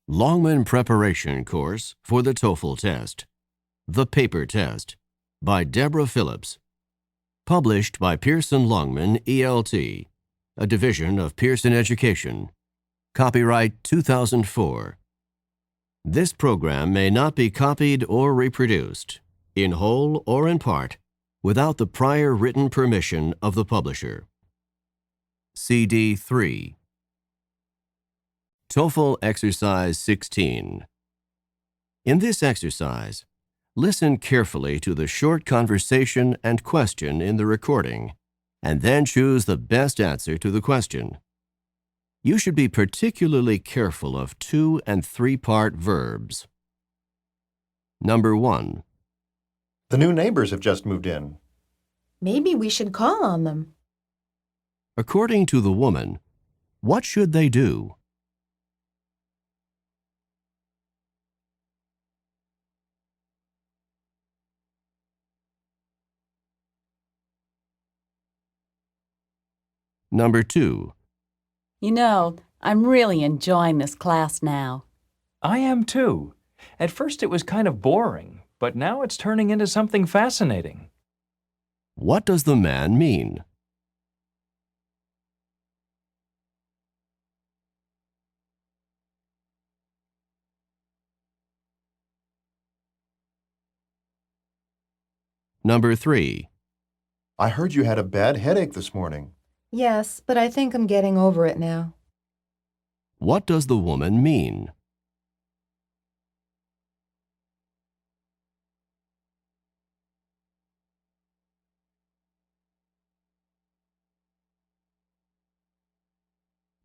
Longman Preparation Course for the TOEFL Test. The Paper Test by Deborah Phillips. Published by Pearson Longman, ELT, a division of Pearson Education. Copyright 2004. This program may not be copied or reproduced, in whole or in part, without the prior written permission of the publisher. CD 3. Toefl Exercise 16. In this exercise, listen carefully to the short conversation and question in the recording, and then choose the best answer to the question. You should be particularly careful of 2- and 3-part verbs. Number 1. The new neighbors have just moved in. Maybe we should call on them. According to the woman, what should they do? Number 2. You know, I'm really enjoying this class now. I am too. At first it was kind of boring, but now it's turning into something fascinating. What does the man mean? Number 3. I heard you had a bad headache this morning. Yes, but I think I'm getting over it now. What does the woman mean?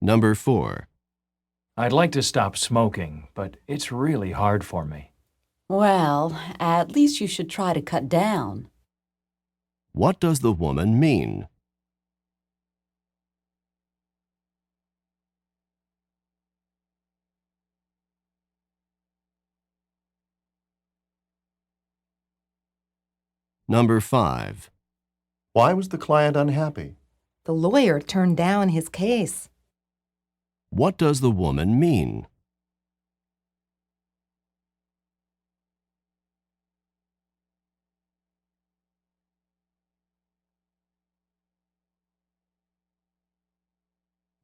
Number 4. I'd like to stop smoking, but it's really hard for me. Well, at least you should try to cut down. What does the woman mean? Number 5. Why was the client unhappy? The lawyer turned down his case. What does the woman mean?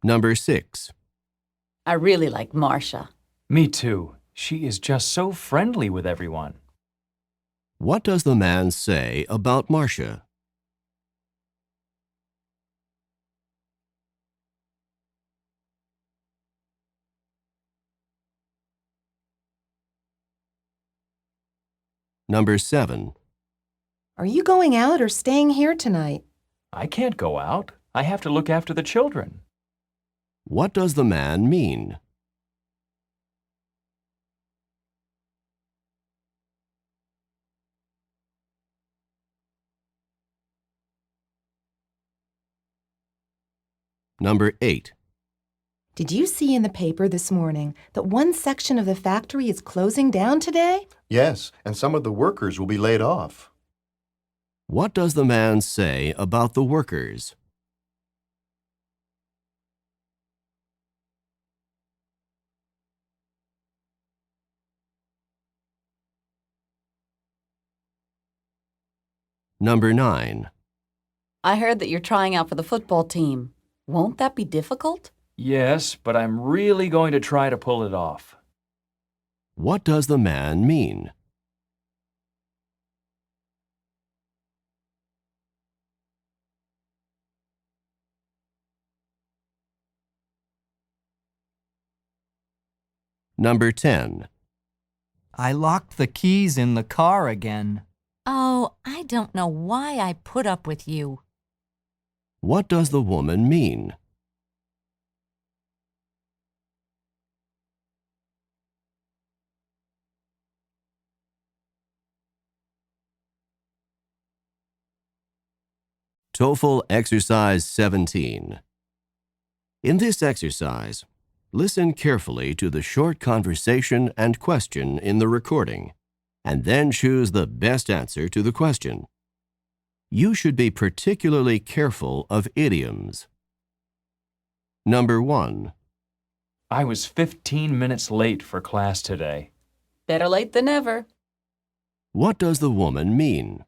Number 6. I really like Marcia. Me too. She is just so friendly with everyone. What does the man say about Marcia? Number 7. Are you going out or staying here tonight? I can't go out. I have to look after the children. What does the man mean? Number 8. Did you see in the paper this morning that one section of the factory is closing down today? Yes, and some of the workers will be laid off. What does the man say about the workers? Number 9. I heard that you're trying out for the football team. Won't that be difficult? Yes, but I'm really going to try to pull it off. What does the man mean? Number 10. I locked the keys in the car again. Oh, I don't know why I put up with you. What does the woman mean? TOEFL Exercise 17. In this exercise, listen carefully to the short conversation and question in the recording, and then choose the best answer to the question. You should be particularly careful of idioms. Number 1. I was 15 minutes late for class today. Better late than never. What does the woman mean?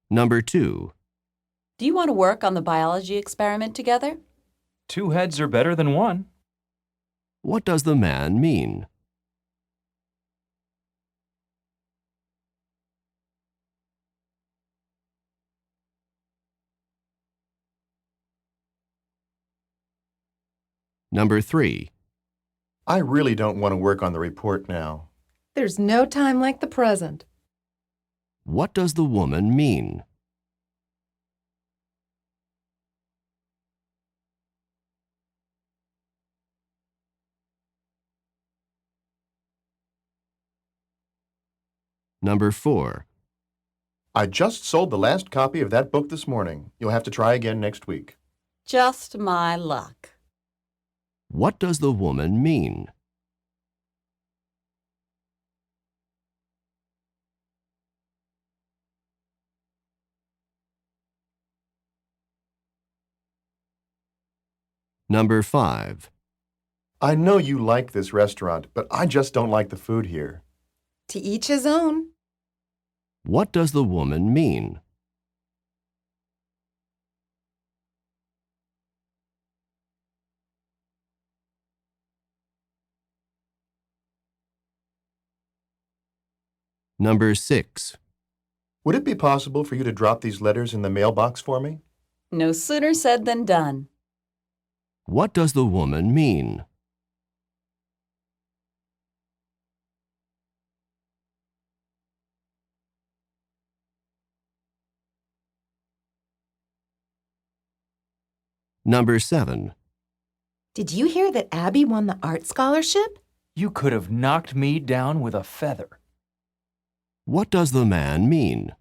Number 2. Do you want to work on the biology experiment together? 2 heads are better than 1. What does the man mean? Number 3. I really don't want to work on the report now. There's no time like the present. What does the woman mean? Number 4. I just sold the last copy of that book this morning. You'll have to try again next week. Just my luck. What does the woman mean? Number 5. I know you like this restaurant, but I just don't like the food here. To each his own. What does the woman mean? Number 6. Would it be possible for you to drop these letters in the mailbox for me? No sooner said than done. What does the woman mean? Number 7. Did you hear that Abby won the art scholarship? You could have knocked me down with a feather. What does the man mean?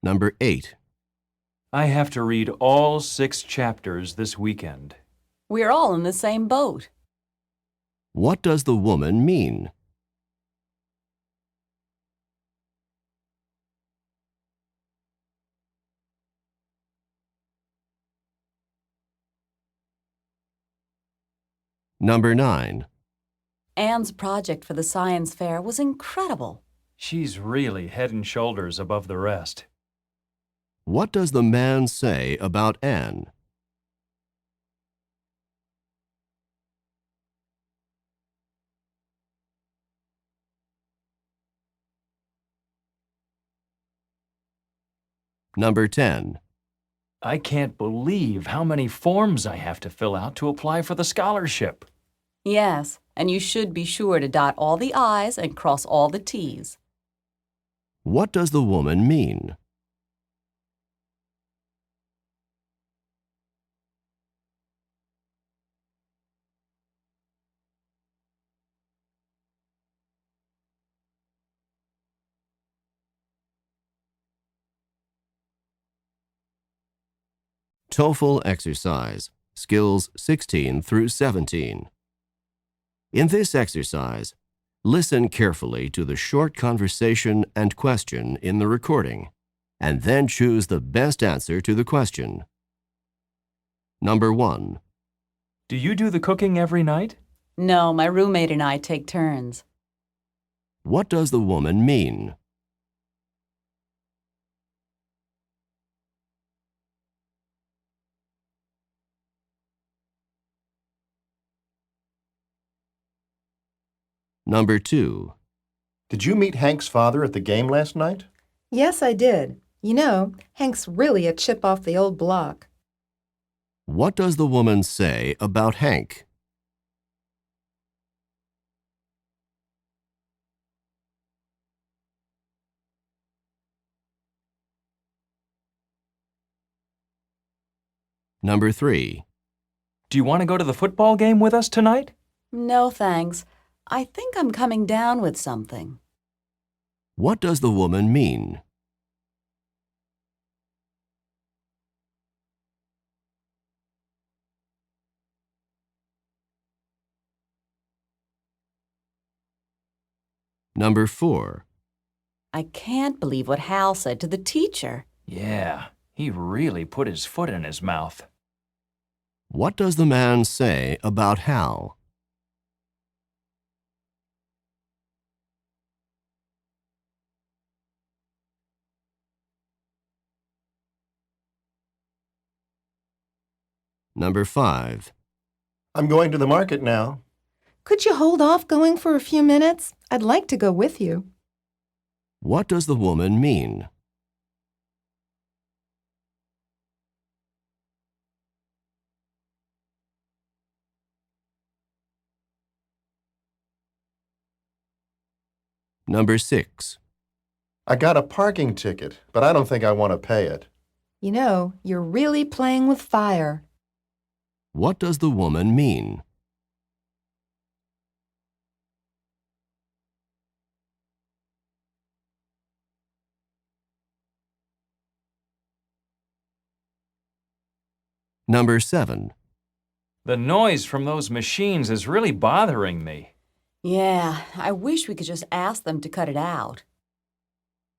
Number 8. I have to read all 6 chapters this weekend. We're all in the same boat. What does the woman mean? Number 9. Anne's project for the science fair was incredible. She's really head and shoulders above the rest. What does the man say about Anne? Number 10. I can't believe how many forms I have to fill out to apply for the scholarship. Yes, and you should be sure to dot all the I's and cross all the T's. What does the woman mean? Toefl Exercise Skills 16 through 17. In this exercise, listen carefully to the short conversation and question in the recording, and then choose the best answer to the question. Number 1. Do you do the cooking every night? No, my roommate and I take turns. What does the woman mean? Number 2. Did you meet Hank's father at the game last night? Yes, I did. You know, Hank's really a chip off the old block. What does the woman say about Hank? Number 3. Do you want to go to the football game with us tonight? No, thanks. I think I'm coming down with something. What does the woman mean? Number 4. I can't believe what Hal said to the teacher. Yeah, he really put his foot in his mouth. What does the man say about Hal? Number 5. I'm going to the market now. Could you hold off going for a few minutes? I'd like to go with you. What does the woman mean? Number 6. I got a parking ticket, but I don't think I want to pay it. You know, you're really playing with fire. What does the woman mean? Number 7. The noise from those machines is really bothering me. Yeah, I wish we could just ask them to cut it out.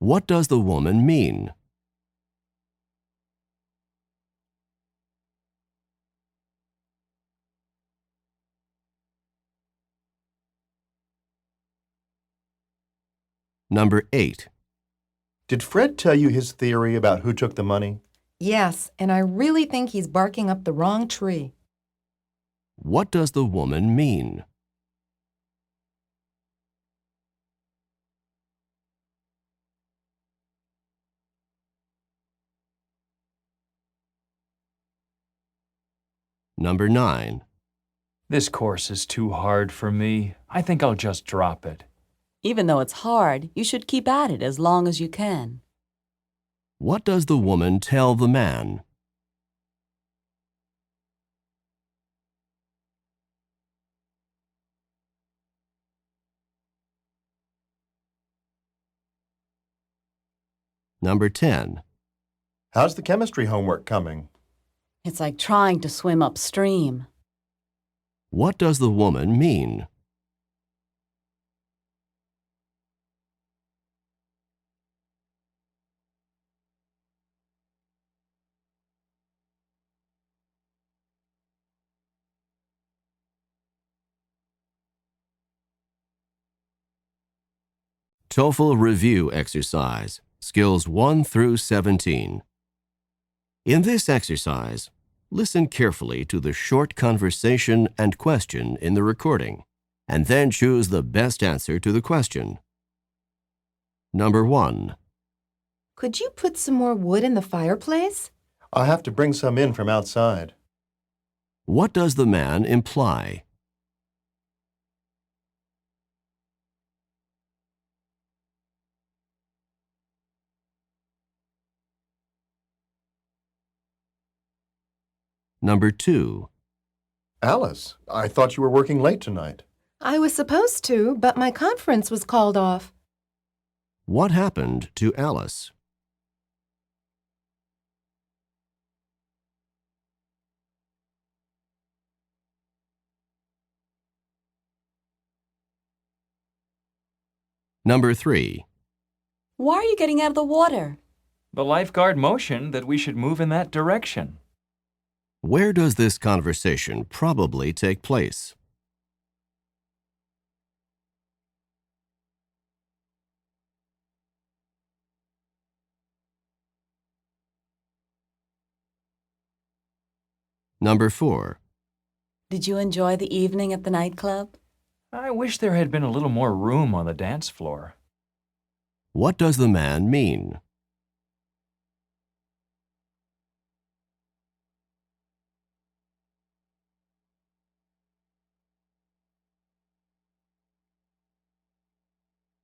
What does the woman mean? Number 8. Did Fred tell you his theory about who took the money? Yes, and I really think he's barking up the wrong tree. What does the woman mean? Number 9. This course is too hard for me. I think I'll just drop it. Even though it's hard, you should keep at it as long as you can. What does the woman tell the man? Number 10. How's the chemistry homework coming? It's like trying to swim upstream. What does the woman mean? TOEFL Review Exercise, Skills 1 through 17. In this exercise, listen carefully to the short conversation and question in the recording, and then choose the best answer to the question. Number 1. Could you put some more wood in the fireplace? I'll have to bring some in from outside. What does the man imply? Number 2. Alice, I thought you were working late tonight. I was supposed to, but my conference was called off. What happened to Alice? Number 3. Why are you getting out of the water? The lifeguard motioned that we should move in that direction. Where does this conversation probably take place? Number 4. Did you enjoy the evening at the nightclub? I wish there had been a little more room on the dance floor. What does the man mean?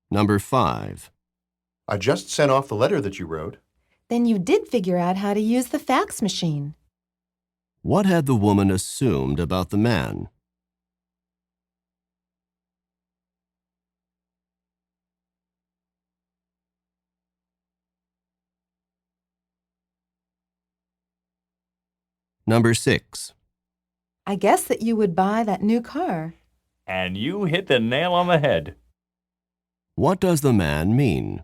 Number 5. I just sent off the letter that you wrote. Then you did figure out how to use the fax machine. What had the woman assumed about the man? Number 6. I guess that you would buy that new car. And you hit the nail on the head. What does the man mean?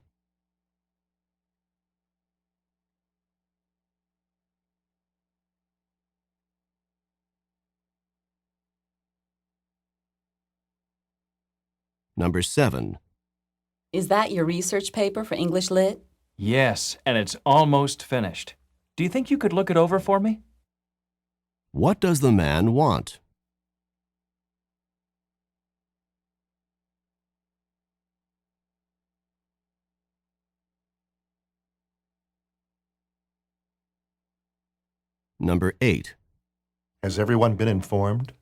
Number 7. Is that your research paper for English Lit? Yes, and it's almost finished. Do you think you could look it over for me? What does the man want? Number 8. Has everyone been informed?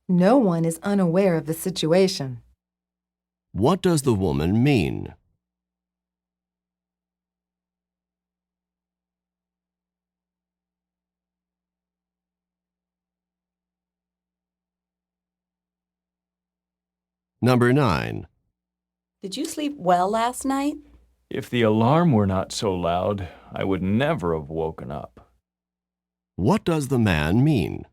No one is unaware of the situation. What does the woman mean? Number 9. Did you sleep well last night? If the alarm were not so loud, I would never have woken up. What does the man mean?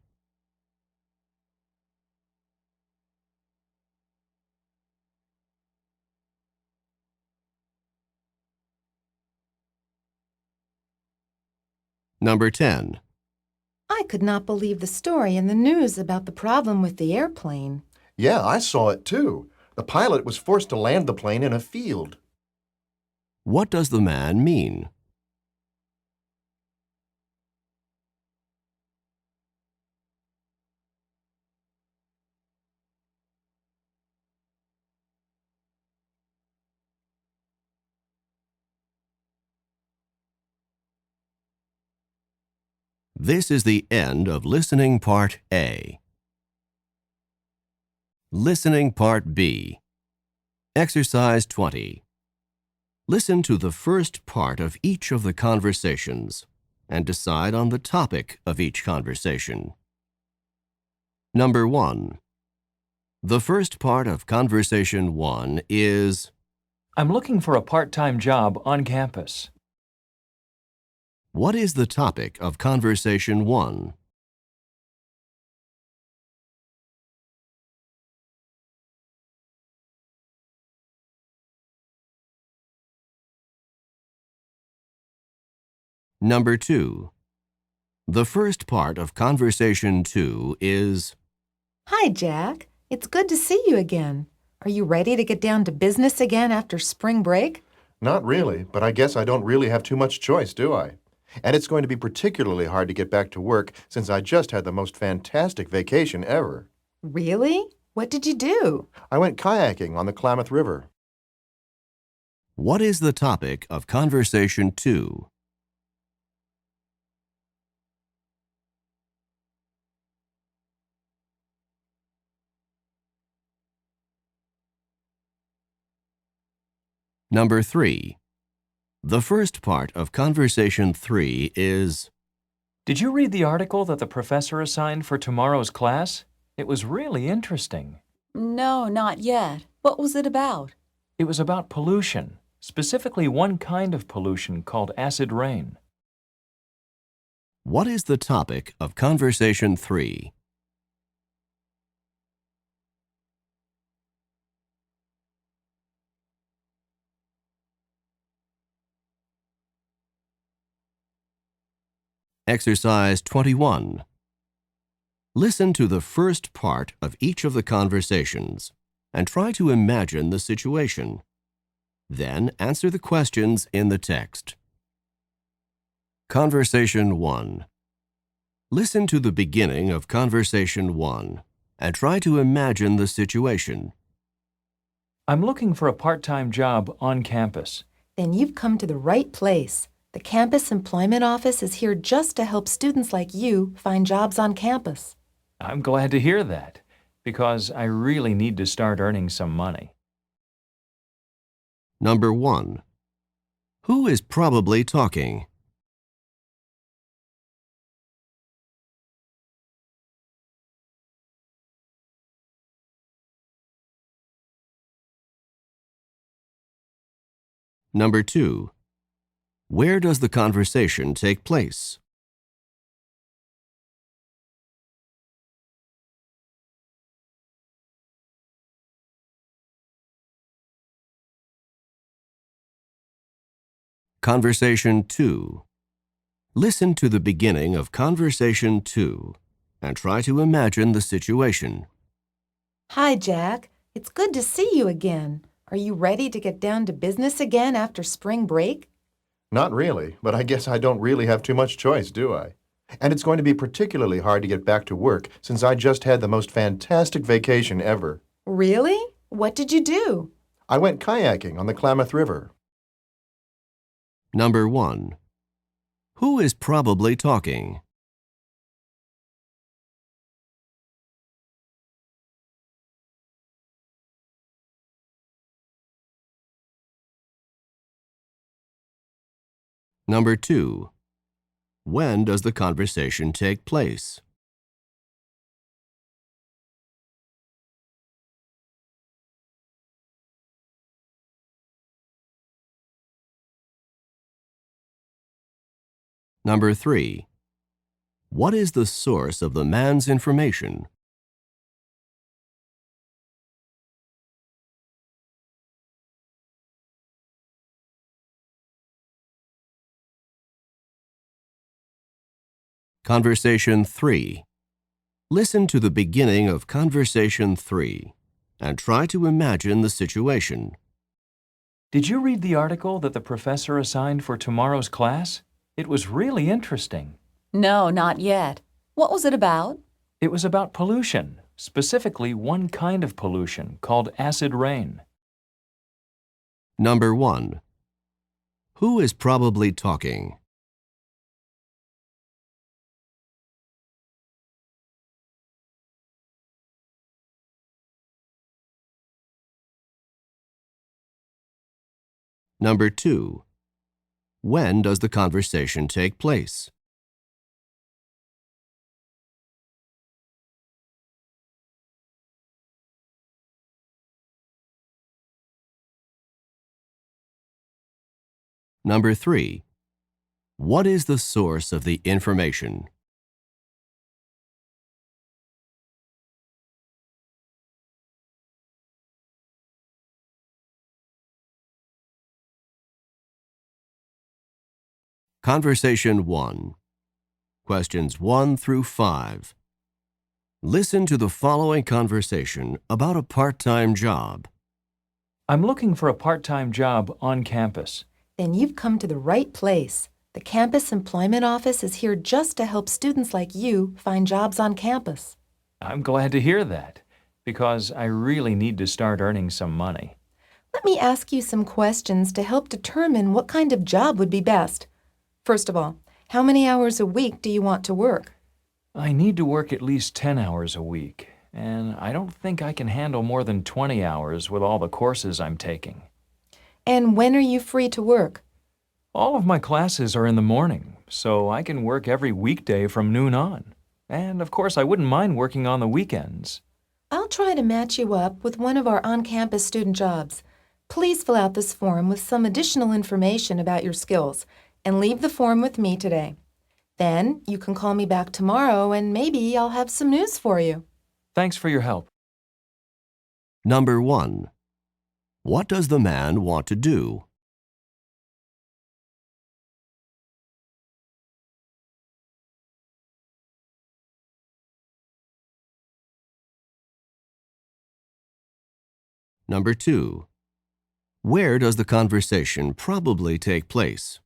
Number 10. I could not believe the story in the news about the problem with the airplane. Yeah, I saw it too. The pilot was forced to land the plane in a field. What does the man mean? This is the end of Listening Part A. Listening Part B. Exercise 20. Listen to the first part of each of the conversations and decide on the topic of each conversation. Number 1. The first part of Conversation 1 is, I'm looking for a part-time job on campus. what is the topic of Conversation 1? Number 2. The first part of Conversation 2 is, Hi, Jack. It's good to see you again. Are you ready to get down to business again after spring break? Not really, but I guess I don't really have too much choice, do I? And it's going to be particularly hard to get back to work since I just had the most fantastic vacation ever. Really? What did you do? I went kayaking on the Klamath River. what is the topic of Conversation 2? Number 3. The first part of Conversation 3 is, Did you read the article that the professor assigned for tomorrow's class? It was really interesting. No, not yet. What was it about? It was about pollution, specifically one kind of pollution called acid rain. what is the topic of Conversation 3? Exercise 21. Listen to the first part of each of the conversations and try to imagine the situation. Then answer the questions in the text. Conversation 1. Listen to the beginning of Conversation 1 and try to imagine the situation. I'm looking for a part-time job on campus. Then you've come to the right place. The Campus Employment Office is here just to help students like you find jobs on campus. I'm glad to hear that, because I really need to start earning some money. Number 1. Who is probably talking? Number 2. Where does the conversation take place? Conversation 2. Listen to the beginning of Conversation 2 and try to imagine the situation. Hi, Jack. It's good to see you again. Are you ready to get down to business again after spring break? Not really, but I guess I don't really have too much choice, do I? And it's going to be particularly hard to get back to work since I just had the most fantastic vacation ever. Really? What did you do? I went kayaking on the Klamath River. Number 1. Who is probably talking? Number 2. When does the conversation take place? Number 3. What is the source of the man's information? Conversation 3. Listen to the beginning of Conversation 3 and try to imagine the situation. Did you read the article that the professor assigned for tomorrow's class? It was really interesting. No, not yet. What was it about? It was about pollution, specifically one kind of pollution called acid rain. Number 1. Who is probably talking? Number 2. When does the conversation take place? Number 3. What is the source of the information? Conversation 1. Questions 1 through 5. Listen to the following conversation about a part-time job. I'm looking for a part-time job on campus. Then you've come to the right place. The campus employment office is here just to help students like you find jobs on campus. I'm glad to hear that, because I really need to start earning some money. Let me ask you some questions to help determine what kind of job would be best. First of all, how many hours a week do you want to work? I need to work at least 10 hours a week, and I don't think I can handle more than 20 hours with all the courses I'm taking. And when are you free to work? All of my classes are in the morning, so I can work every weekday from noon on. And of course, I wouldn't mind working on the weekends. I'll try to match you up with one of our on-campus student jobs. Please fill out this form with some additional information about your skills and leave the form with me today. Then you can call me back tomorrow and maybe I'll have some news for you. Thanks for your help. Number 1. What does the man want to do? Number 2. Where does the conversation probably take place?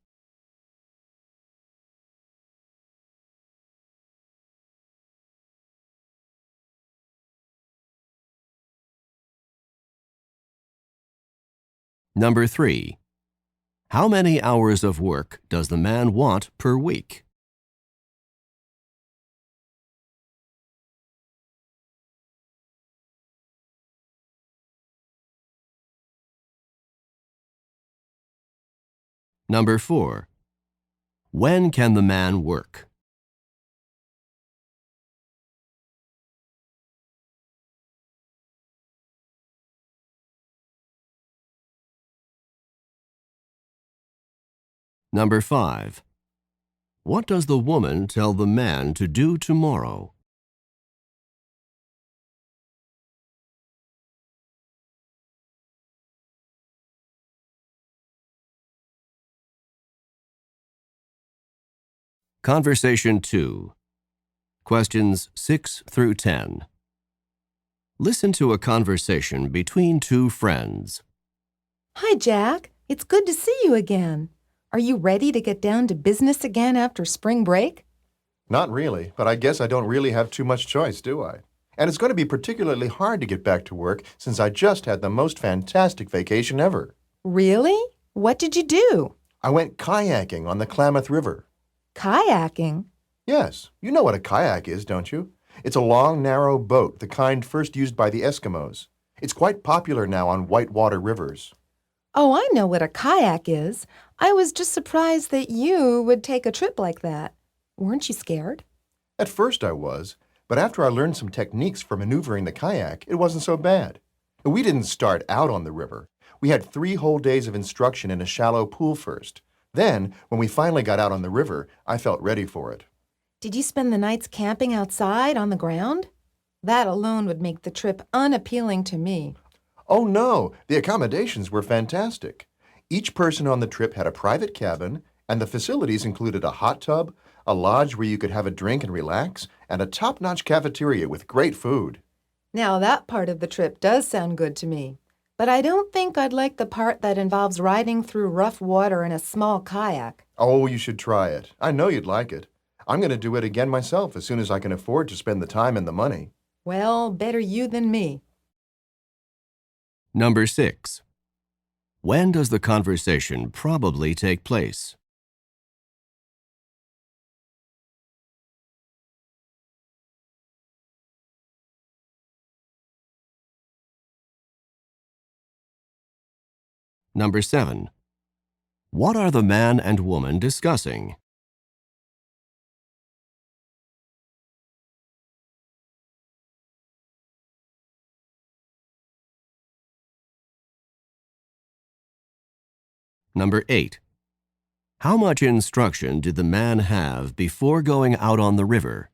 Number 3. How many hours of work does the man want per week? Number 4. When can the man work? Number 5. What does the woman tell the man to do tomorrow? Conversation 2. Questions 6 through 10. Listen to a conversation between two friends. Hi, Jack. It's good to see you again. Are you ready to get down to business again after spring break? Not really, but I guess I don't really have too much choice, do I? And it's going to be particularly hard to get back to work since I just had the most fantastic vacation ever. Really? What did you do? I went kayaking on the Klamath River. Kayaking? Yes, you know what a kayak is, don't you? It's a long, narrow boat, the kind first used by the Eskimos. It's quite popular now on whitewater rivers. Oh, I know what a kayak is. I was just surprised that you would take a trip like that. Weren't you scared? At first I was, but after I learned some techniques for maneuvering the kayak, it wasn't so bad. We didn't start out on the river. We had 3 whole days of instruction in a shallow pool first. Then, when we finally got out on the river, I felt ready for it. Did you spend the nights camping outside on the ground? That alone would make the trip unappealing to me. Oh no, the accommodations were fantastic. Each person on the trip had a private cabin, and the facilities included a hot tub, a lodge where you could have a drink and relax, and a top-notch cafeteria with great food. Now that part of the trip does sound good to me, but I don't think I'd like the part that involves riding through rough water in a small kayak. Oh, you should try it. I know you'd like it. I'm going to do it again myself as soon as I can afford to spend the time and the money. Well, better you than me. Number 6. When does the conversation probably take place? Number 7. What are the man and woman discussing? Number 8. How much instruction did the man have before going out on the river?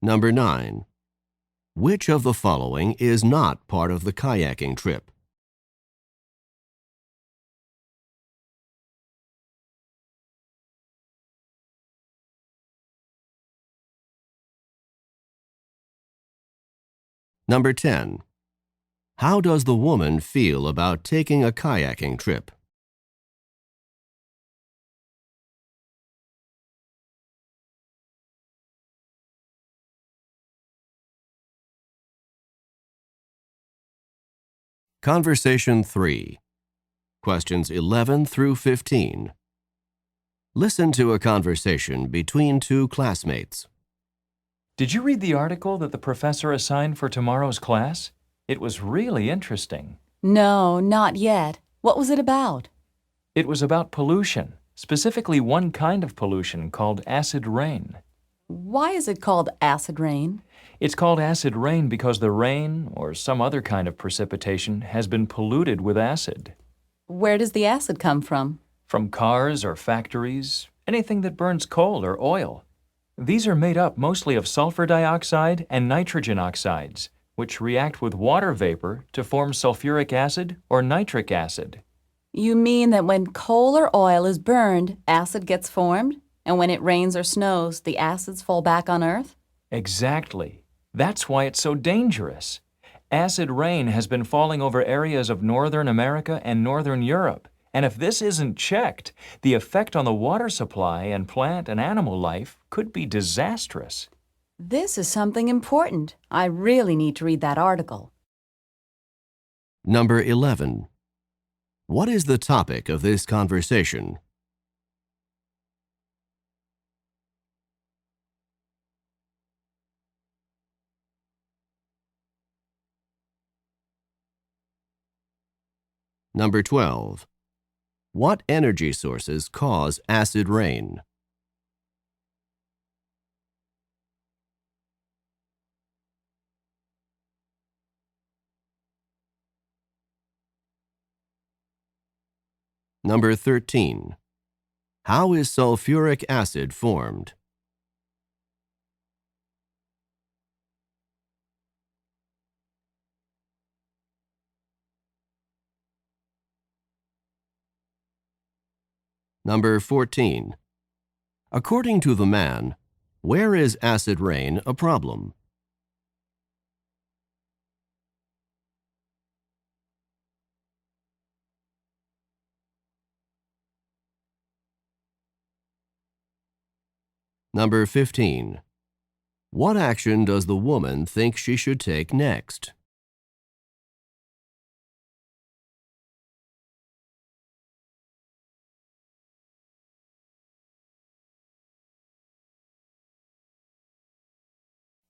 Number 9. Which of the following is not part of the kayaking trip? Number 10. How does the woman feel about taking a kayaking trip? Conversation 3. Questions 11 through 15. Listen to a conversation between two classmates. Did you read the article that the professor assigned for tomorrow's class? It was really interesting. No, not yet. What was it about? It was about pollution, specifically one kind of pollution called acid rain. Why is it called acid rain? It's called acid rain because the rain, or some other kind of precipitation, has been polluted with acid. Where does the acid come from? From cars or factories, anything that burns coal or oil. These are made up mostly of sulfur dioxide and nitrogen oxides, which react with water vapor to form sulfuric acid or nitric acid. You mean that when coal or oil is burned, acid gets formed? And when it rains or snows, the acids fall back on Earth? Exactly. That's why it's so dangerous. Acid rain has been falling over areas of northern America and northern Europe. And if this isn't checked, the effect on the water supply and plant and animal life could be disastrous. This is something important. I really need to read that article. Number 11. What is the topic of this conversation? Number 12. What energy sources cause acid rain? Number 13. How is sulfuric acid formed? Number 14. According to the man, where is acid rain a problem? Number 15. What action does the woman think she should take next?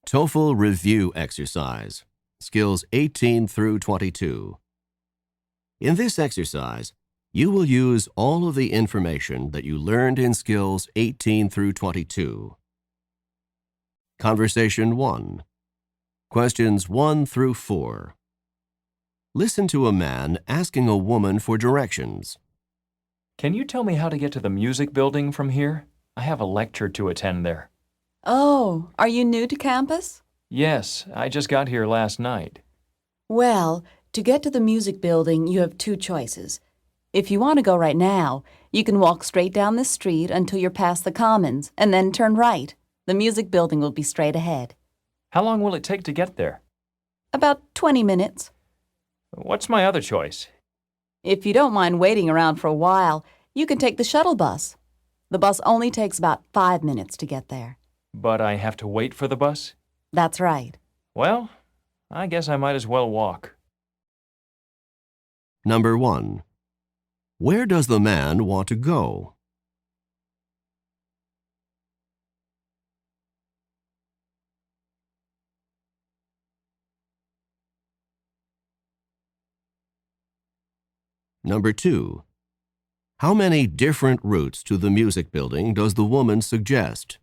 Toefl Review Exercise, Skills 18 through 22. In this exercise, you will use all of the information that you learned in Skills 18 through 22. Conversation 1. Questions 1 through 4. Listen to a man asking a woman for directions. Can you tell me how to get to the music building from here? I have a lecture to attend there. Oh, are you new to campus? Yes, I just got here last night. Well, to get to the music building, you have two choices. If you want to go right now, you can walk straight down this street until you're past the Commons and then turn right. The music building will be straight ahead. How long will it take to get there? About 20 minutes. What's my other choice? If you don't mind waiting around for a while, you can take the shuttle bus. The bus only takes about 5 minutes to get there. But I have to wait for the bus? That's right. Well, I guess I might as well walk. Number 1. Where does the man want to go? Number 2. How many different routes to the music building does the woman suggest?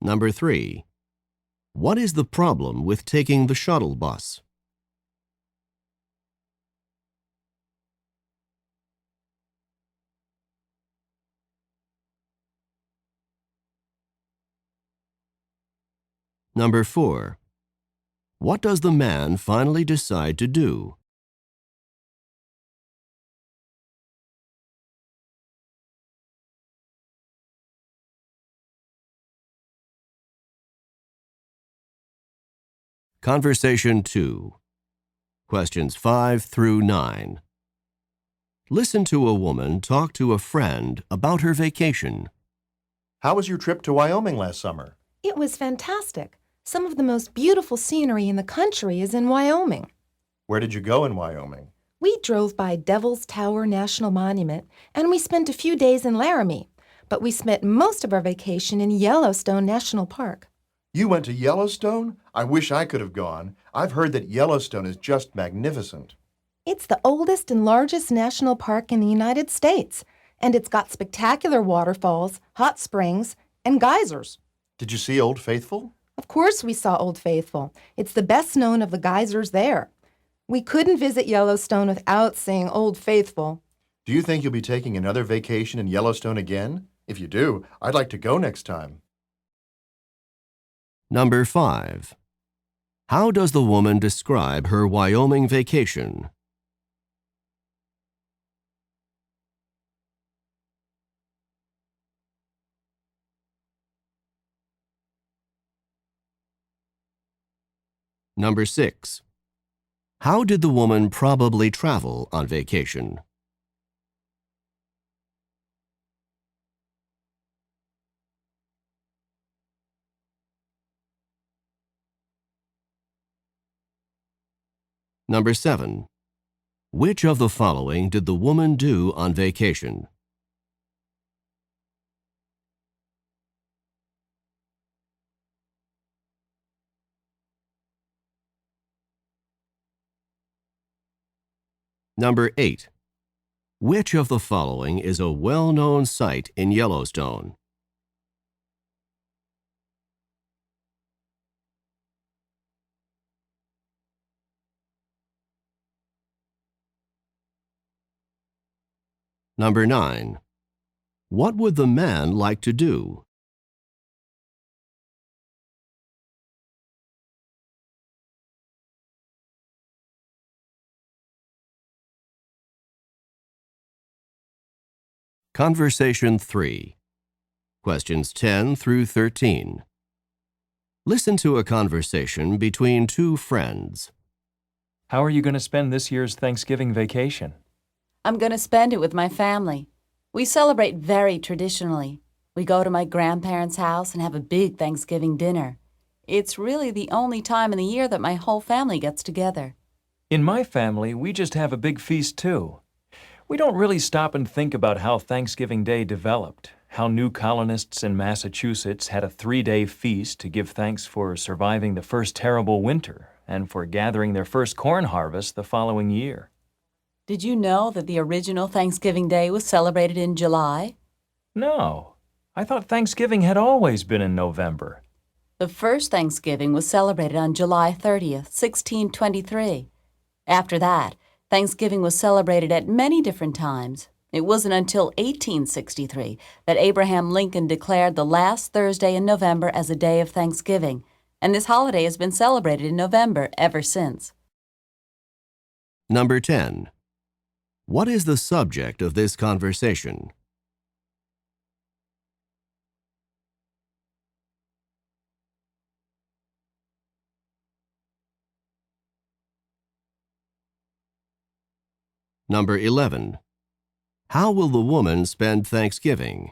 Number 3. What is the problem with taking the shuttle bus? Number 4. What does the man finally decide to do? Conversation 2. Questions 5 through 9. Listen to a woman talk to a friend about her vacation. How was your trip to Wyoming last summer? It was fantastic. Some of the most beautiful scenery in the country is in Wyoming. Where did you go in Wyoming? We drove by Devil's Tower National Monument, and we spent a few days in Laramie, but we spent most of our vacation in Yellowstone National Park. You went to Yellowstone? I wish I could have gone. I've heard that Yellowstone is just magnificent. It's the oldest and largest national park in the United States, and it's got spectacular waterfalls, hot springs, and geysers. Did you see Old Faithful? Of course we saw Old Faithful. It's the best known of the geysers there. We couldn't visit Yellowstone without seeing Old Faithful. Do you think you'll be taking another vacation in Yellowstone again? If you do, I'd like to go next time. Number 5. How does the woman describe her Wyoming vacation? Number 6. How did the woman probably travel on vacation? Number 7. Which of the following did the woman do on vacation? Number 8. Which of the following is a well-known site in Yellowstone? Number 9. What would the man like to do? Conversation 3. Questions 10 through 13. Listen to a conversation between two friends. How are you going to spend this year's Thanksgiving vacation? I'm going to spend it with my family. We celebrate very traditionally. We go to my grandparents' house and have a big Thanksgiving dinner. It's really the only time in the year that my whole family gets together. In my family, we just have a big feast too. We don't really stop and think about how Thanksgiving Day developed, how new colonists in Massachusetts had a 3-day feast to give thanks for surviving the first terrible winter and for gathering their first corn harvest the following year. Did you know that the original Thanksgiving Day was celebrated in July? No, I thought Thanksgiving had always been in November. The first Thanksgiving was celebrated on July 30th, 1623. After that, Thanksgiving was celebrated at many different times. It wasn't until 1863 that Abraham Lincoln declared the last Thursday in November as a day of Thanksgiving, and this holiday has been celebrated in November ever since. Number 10. What is the subject of this conversation? Number 11. How will the woman spend Thanksgiving?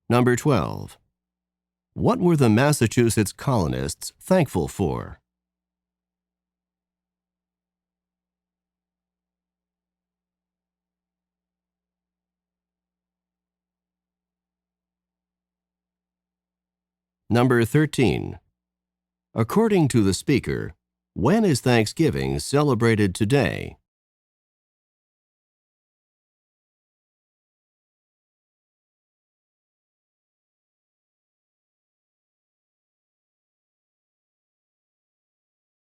Number 12. What were the Massachusetts colonists thankful for? Number 13. According to the speaker, when is Thanksgiving celebrated today?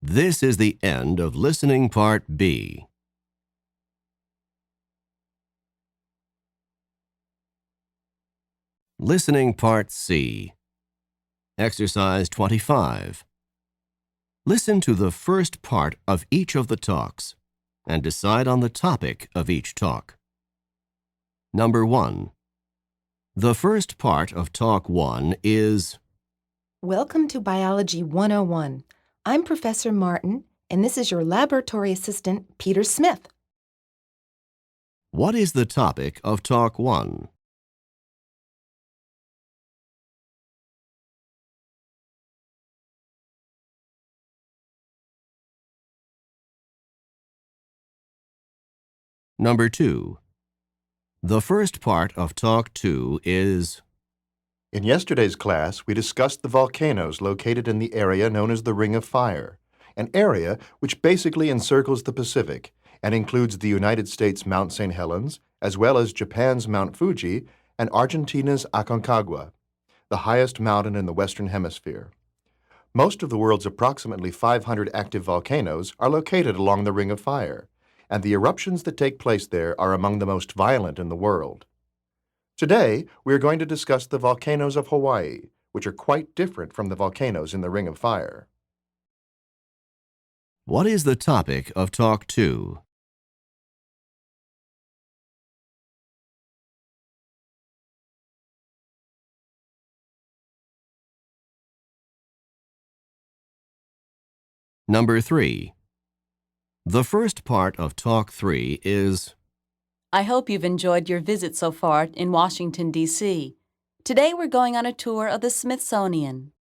This is the end of listening part B. Listening part C. Exercise 25. Listen to the first part of each of the talks and decide on the topic of each talk. Number 1. The first part of Talk 1 is Welcome to Biology 101. I'm Professor Martin, and this is your laboratory assistant, Peter Smith. What is the topic of Talk 1? Number 2. The first part of Talk 2 is In yesterday's class, we discussed the volcanoes located in the area known as the Ring of Fire, an area which basically encircles the Pacific and includes the United States' Mount St. Helens, as well as Japan's Mount Fuji and Argentina's Aconcagua, the highest mountain in the Western Hemisphere. Most of the world's approximately 500 active volcanoes are located along the Ring of Fire, and the eruptions that take place there are among the most violent in the world. Today, we are going to discuss the volcanoes of Hawaii, which are quite different from the volcanoes in the Ring of Fire. What is the topic of Talk 2? Number 3. The first part of Talk 3 is I hope you've enjoyed your visit so far in Washington, D.C. Today we're going on a tour of the Smithsonian.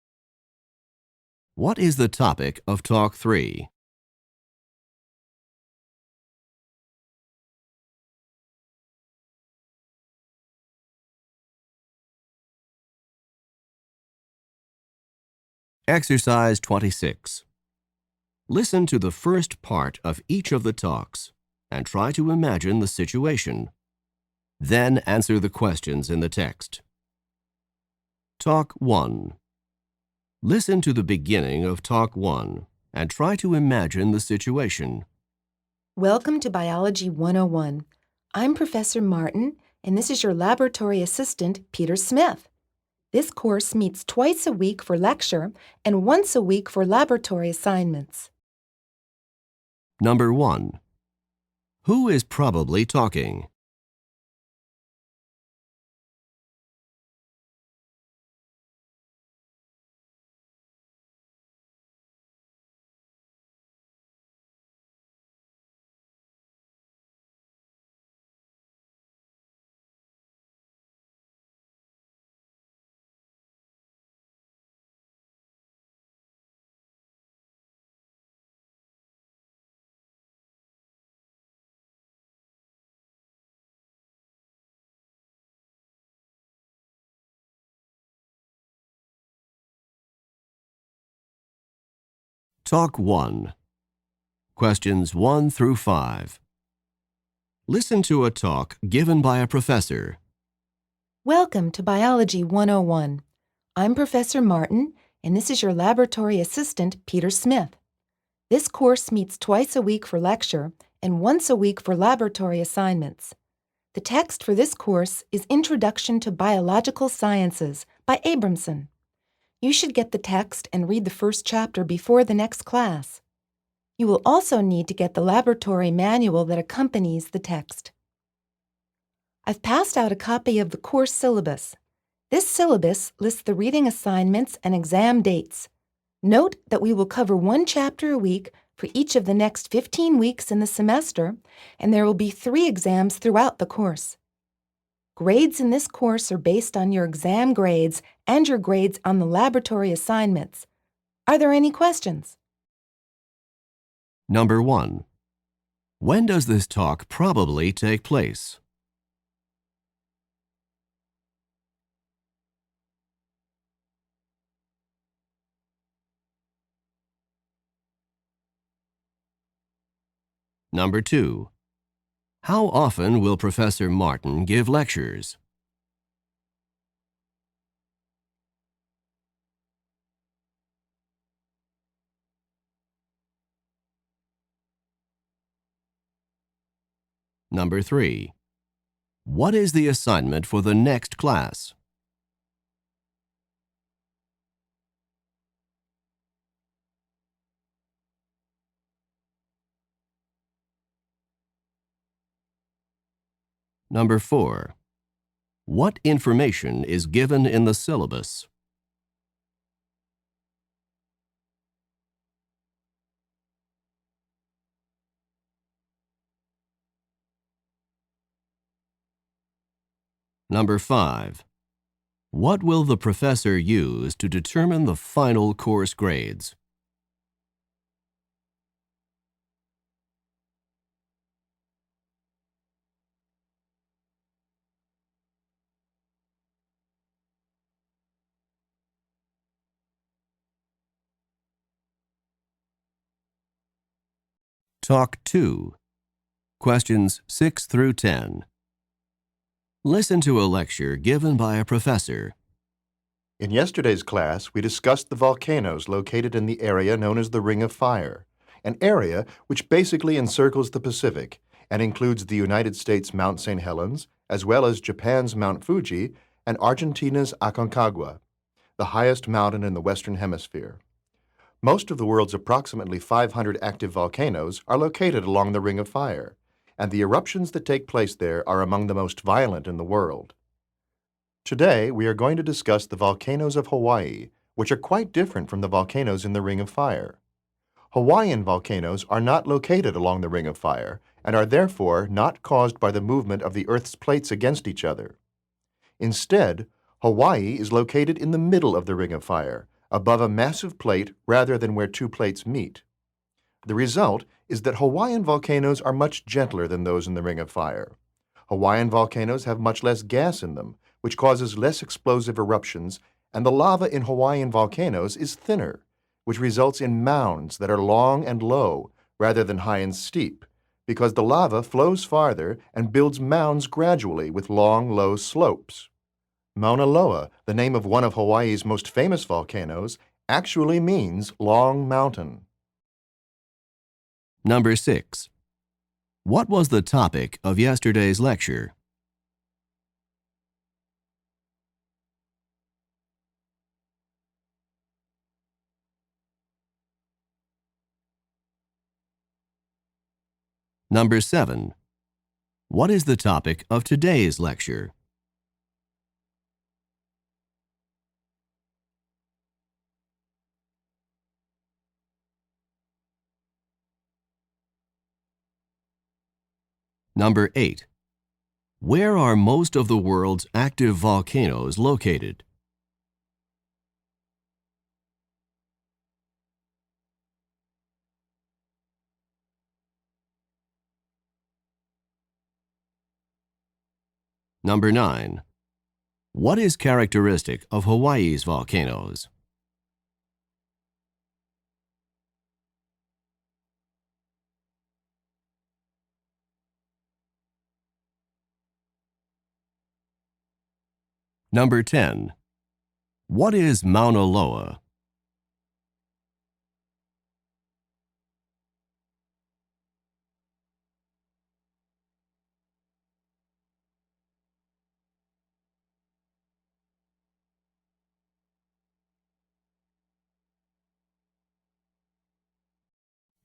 What is the topic of Talk 3? Exercise 26. Listen to the first part of each of the talks and try to imagine the situation. Then answer the questions in the text. Talk 1. Listen to the beginning of Talk 1 and try to imagine the situation. Welcome to Biology 101. I'm Professor Martin, and this is your laboratory assistant, Peter Smith. This course meets twice a week for lecture and once a week for laboratory assignments. Number 1. Who is probably talking? Talk 1. Questions 1 through 5. Listen to a talk given by a professor. Welcome to Biology 101. I'm Professor Martin, and this is your laboratory assistant, Peter Smith. This course meets twice a week for lecture and once a week for laboratory assignments. The text for this course is Introduction to Biological Sciences by Abramson. You should get the text and read the first chapter before the next class. You will also need to get the laboratory manual that accompanies the text. I've passed out a copy of the course syllabus. This syllabus lists the reading assignments and exam dates. Note that we will cover one chapter a week for each of the next 15 weeks in the semester, and there will be 3 exams throughout the course. Grades in this course are based on your exam grades and your grades on the laboratory assignments. Are there any questions? Number 1. When does this talk probably take place? Number 2. How often will Professor Martin give lectures? Number 3. What is the assignment for the next class? Number 4. What information is given in the syllabus? Number 5. What will the professor use to determine the final course grades? Talk 2. Questions 6 through 10. Listen to a lecture given by a professor. In yesterday's class, we discussed the volcanoes located in the area known as the Ring of Fire, an area which basically encircles the Pacific and includes the United States' Mount St. Helens, as well as Japan's Mount Fuji and Argentina's Aconcagua, the highest mountain in the Western Hemisphere. Most of the world's approximately 500 active volcanoes are located along the Ring of Fire, and the eruptions that take place there are among the most violent in the world. Today, we are going to discuss the volcanoes of Hawaii, which are quite different from the volcanoes in the Ring of Fire. Hawaiian volcanoes are not located along the Ring of Fire and are therefore not caused by the movement of the Earth's plates against each other. Instead, Hawaii is located in the middle of the Ring of Fire, above a massive plate rather than where 2 plates meet. The result is that Hawaiian volcanoes are much gentler than those in the Ring of Fire. Hawaiian volcanoes have much less gas in them, which causes less explosive eruptions, and the lava in Hawaiian volcanoes is thinner, which results in mounds that are long and low rather than high and steep, because the lava flows farther and builds mounds gradually with long, low slopes. Mauna Loa, the name of one of Hawaii's most famous volcanoes, actually means long mountain. Number 6. What was the topic of yesterday's lecture? Number 7. What is the topic of today's lecture? Number 8. Where are most of the world's active volcanoes located? Number 9. What is characteristic of Hawaii's volcanoes? Number 10. What is Mauna Loa?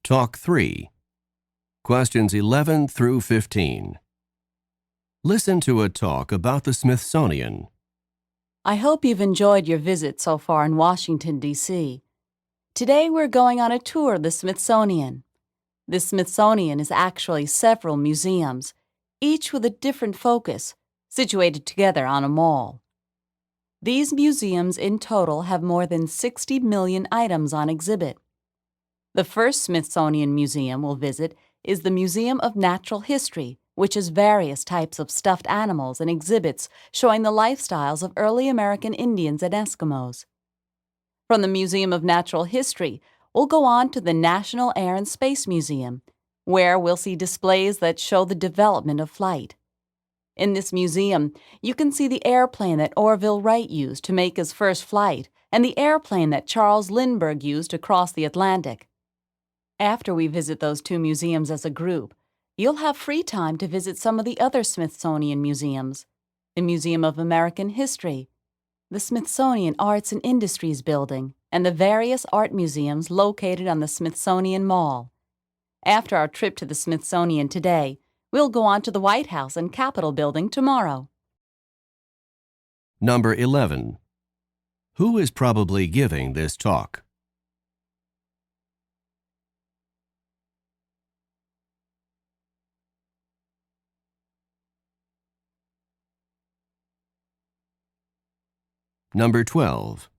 Talk 3. Questions 11 through 15. Listen to a talk about the Smithsonian. I hope you've enjoyed your visit so far in Washington, D.C. Today we're going on a tour of the Smithsonian. The Smithsonian is actually several museums, each with a different focus, situated together on a mall. These museums in total have more than 60 million items on exhibit. The first Smithsonian museum we'll visit is the Museum of Natural History, which has various types of stuffed animals and exhibits showing the lifestyles of early American Indians and Eskimos. From the Museum of Natural History, we'll go on to the National Air and Space Museum, where we'll see displays that show the development of flight. In this museum, you can see the airplane that Orville Wright used to make his first flight and the airplane that Charles Lindbergh used to cross the Atlantic. After we visit those two museums as a group, you'll have free time to visit some of the other Smithsonian museums, the Museum of American History, the Smithsonian Arts and Industries Building, and the various art museums located on the Smithsonian Mall. After our trip to the Smithsonian today, we'll go on to the White House and Capitol Building tomorrow. Number 11. Who is probably giving this talk? Number 12.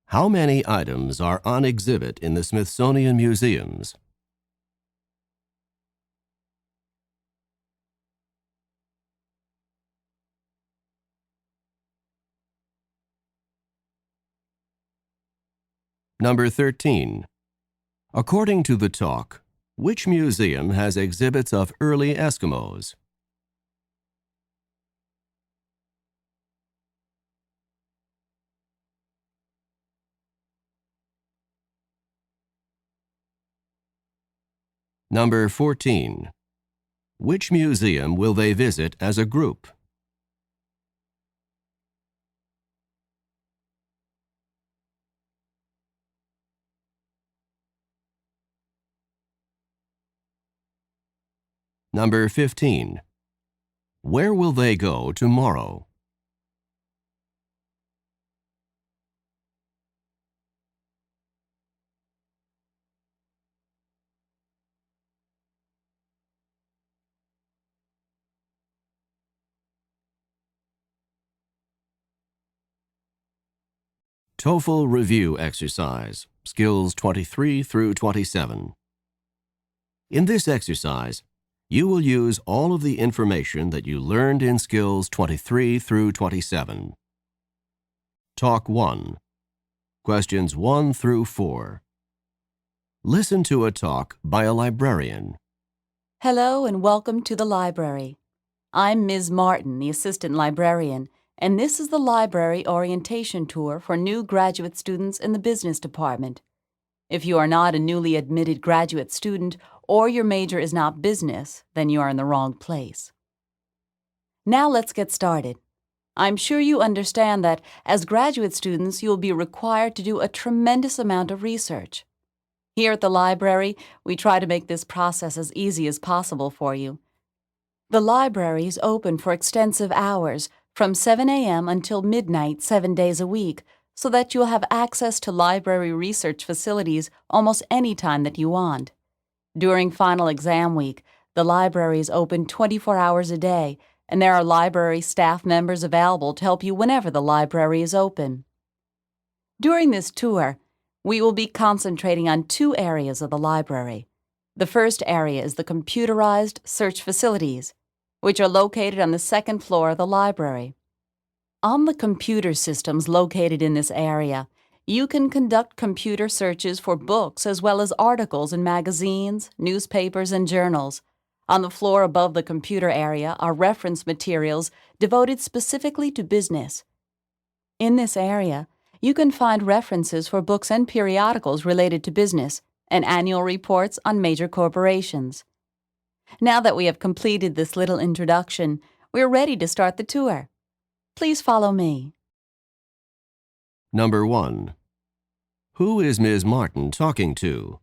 How many items are on exhibit in the Smithsonian museums? Number 13. According to the talk, which museum has exhibits of early Eskimos? Number 14. Which museum will they visit as a group? Number 15. Where will they go tomorrow? Toefl Review Exercise, Skills 23 through 27. In this exercise, you will use all of the information that you learned in Skills 23 through 27. Talk 1. Questions 1 through 4. Listen to a talk by a librarian. Hello and welcome to the library. I'm Ms. Martin, the assistant librarian, and this is the library orientation tour for new graduate students in the business department. If you are not a newly admitted graduate student or your major is not business, then you are in the wrong place. Now let's get started. I'm sure you understand that as graduate students, you will be required to do a tremendous amount of research. Here at the library, we try to make this process as easy as possible for you. The library is open for extensive hours, from 7 a.m. until midnight 7 days a week, so that you'll have access to library research facilities almost any time that you want. During final exam week, the library is open 24 hours a day, and there are library staff members available to help you whenever the library is open. During this tour, we will be concentrating on 2 areas of the library. The first area is the computerized search facilities, which are located on the 2nd floor of the library. On the computer systems located in this area, you can conduct computer searches for books as well as articles in magazines, newspapers, and journals. On the floor above the computer area are reference materials devoted specifically to business. In this area, you can find references for books and periodicals related to business and annual reports on major corporations. Now that we have completed this little introduction, we're ready to start the tour. Please follow me. Number 1. Who is Ms. Martin talking to?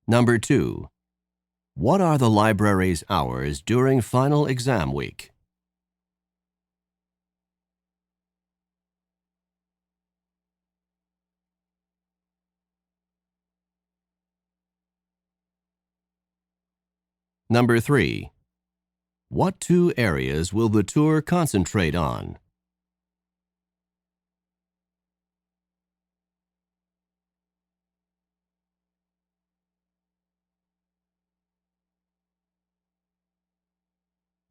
Number 2. What are the library's hours during final exam week? Number 3. What 2 areas will the tour concentrate on?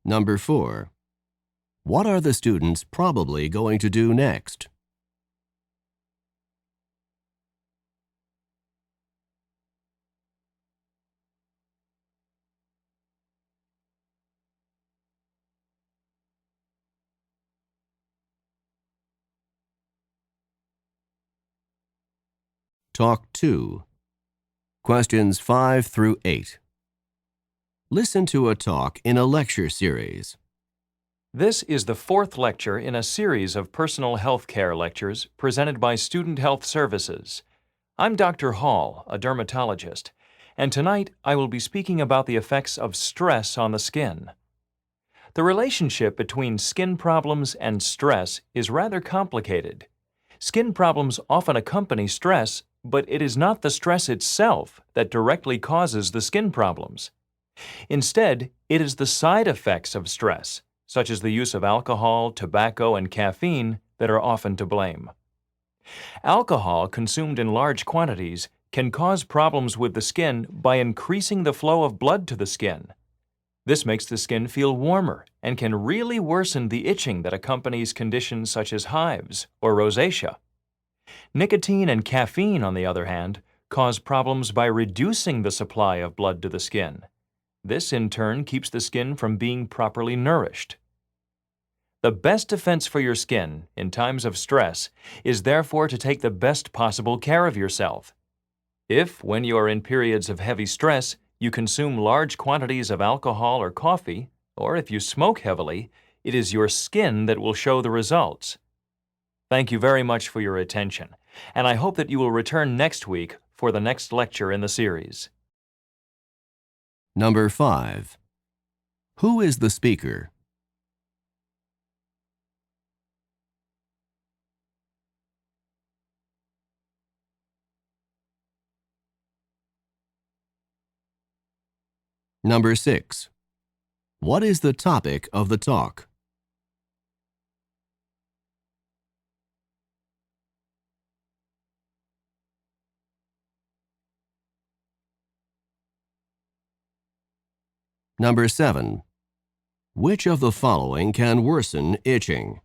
Number 4. What are the students probably going to do next? Talk 2. Questions 5 through 8. Listen to a talk in a lecture series. This is the 4th lecture in a series of personal health care lectures presented by Student Health Services. I'm Dr. Hall, a dermatologist, and tonight I will be speaking about the effects of stress on the skin. The relationship between skin problems and stress is rather complicated. Skin problems often accompany stress, but it is not the stress itself that directly causes the skin problems. Instead, it is the side effects of stress, such as the use of alcohol, tobacco, and caffeine, that are often to blame. Alcohol consumed in large quantities can cause problems with the skin by increasing the flow of blood to the skin. This makes the skin feel warmer and can really worsen the itching that accompanies conditions such as hives or rosacea. Nicotine and caffeine, on the other hand, cause problems by reducing the supply of blood to the skin. This, in turn, keeps the skin from being properly nourished. The best defense for your skin in times of stress is therefore to take the best possible care of yourself. If, when you are in periods of heavy stress, you consume large quantities of alcohol or coffee, or if you smoke heavily, it is your skin that will show the results. Thank you very much for your attention, and I hope that you will return next week for the next lecture in the series. Number 5. Who is the speaker? Number 6. What is the topic of the talk? Number 7. Which of the following can worsen itching?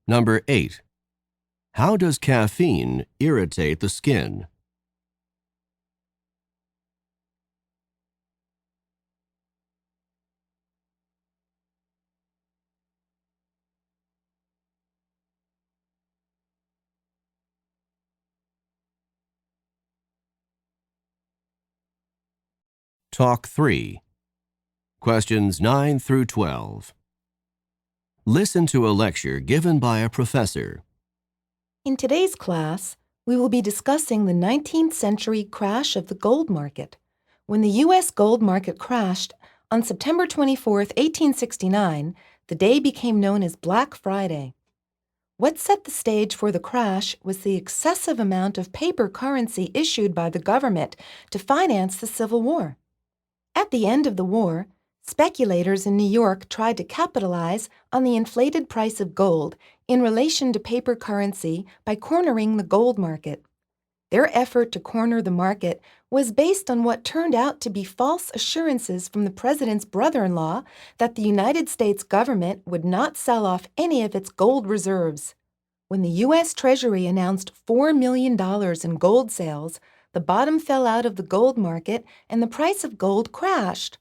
Number 8. How does caffeine irritate the skin? Talk 3. Questions 9 through 12. Listen to a lecture given by a professor. In today's class, we will be discussing the 19th century crash of the gold market. When the U.S. gold market crashed on September 24, 1869, the day became known as Black Friday. What set the stage for the crash was the excessive amount of paper currency issued by the government to finance the Civil War. At the end of the war, speculators in New York tried to capitalize on the inflated price of gold in relation to paper currency by cornering the gold market. Their effort to corner the market was based on what turned out to be false assurances from the president's brother-in-law that the United States government would not sell off any of its gold reserves. When the U.S. Treasury announced $4 million in gold sales, the bottom fell out of the gold market and the price of gold crashed.